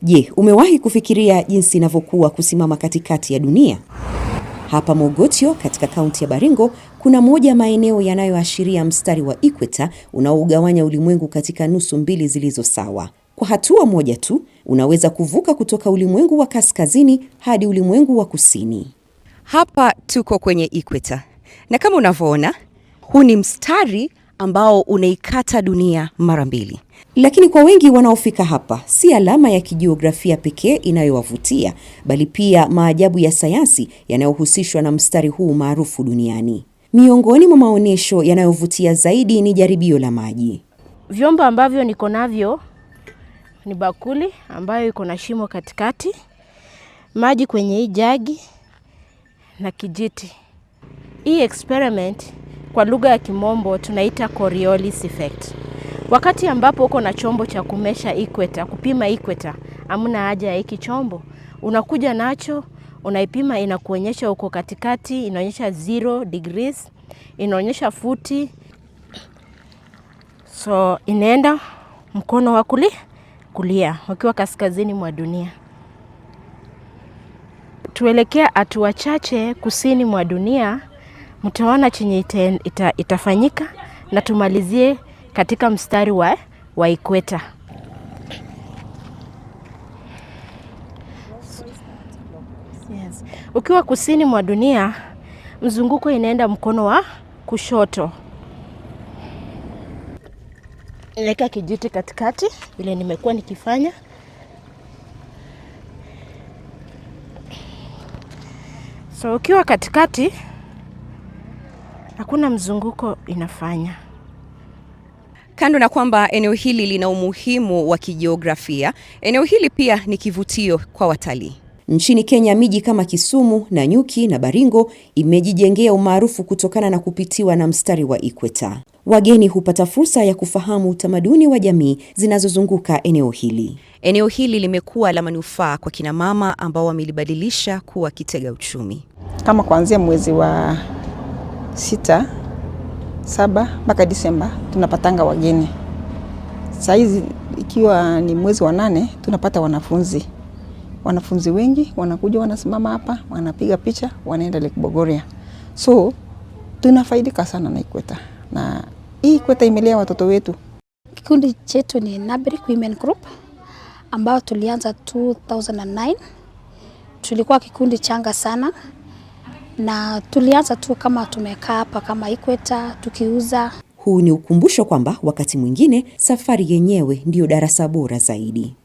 Je, umewahi kufikiria jinsi inavyokuwa kusimama katikati ya dunia? Hapa Mogotio katika kaunti ya Baringo kuna moja maeneo yanayoashiria mstari wa ikweta unaougawanya ulimwengu katika nusu mbili zilizo sawa. Kwa hatua moja tu, unaweza kuvuka kutoka ulimwengu wa kaskazini hadi ulimwengu wa kusini. Hapa tuko kwenye ikweta. Na kama unavyoona, huu ni mstari ambao unaikata dunia mara mbili. Lakini kwa wengi wanaofika hapa, si alama ya kijiografia pekee inayowavutia, bali pia maajabu ya sayansi yanayohusishwa na mstari huu maarufu duniani. Miongoni mwa maonyesho yanayovutia zaidi ni jaribio la maji. Vyombo ambavyo niko navyo ni bakuli ambayo iko na shimo katikati, maji kwenye hii jagi na kijiti. Hii experiment kwa lugha ya Kimombo tunaita Coriolis effect. Wakati ambapo uko na chombo cha kumesha ikweta, kupima ikweta, hamna haja ya hiki chombo. Unakuja nacho, unaipima, inakuonyesha uko katikati, inaonyesha 0 degrees, inaonyesha futi. So inaenda mkono wa kulia, ukiwa kaskazini mwa dunia. Tuelekea hatua chache kusini mwa dunia, mtaona chenye itafanyika na tumalizie katika mstari wa ikweta. Yes. Ukiwa kusini mwa dunia, mzunguko inaenda mkono wa kushoto. Naweka kijiti katikati vile nimekuwa nikifanya. So ukiwa katikati, hakuna mzunguko inafanya. Kando na kwamba eneo hili lina umuhimu wa kijiografia, eneo hili pia ni kivutio kwa watalii. Nchini Kenya, miji kama Kisumu, Nanyuki na Baringo imejijengea umaarufu kutokana na kupitiwa na mstari wa ikweta. Wageni hupata fursa ya kufahamu utamaduni wa jamii zinazozunguka eneo hili. Eneo hili limekuwa la manufaa kwa kina mama ambao wamelibadilisha kuwa kitega uchumi. Kama kuanzia mwezi wa 6, 7 mpaka Disemba tunapatanga wageni. Saizi ikiwa ni mwezi wa 8 tunapata wanafunzi wengi wanakuja, wanasimama hapa, wanapiga picha, wanaenda Lake Bogoria. So tunafaidika sana na ikweta, na hii ikweta imelea watoto wetu. Kikundi chetu ni Nabrick Women Group ambao tulianza 2009. Tulikuwa kikundi changa sana na tulianza tu kama tumekaa hapa kama ikweta tukiuza. Huu ni ukumbusho kwamba wakati mwingine safari yenyewe ndiyo darasa bora zaidi.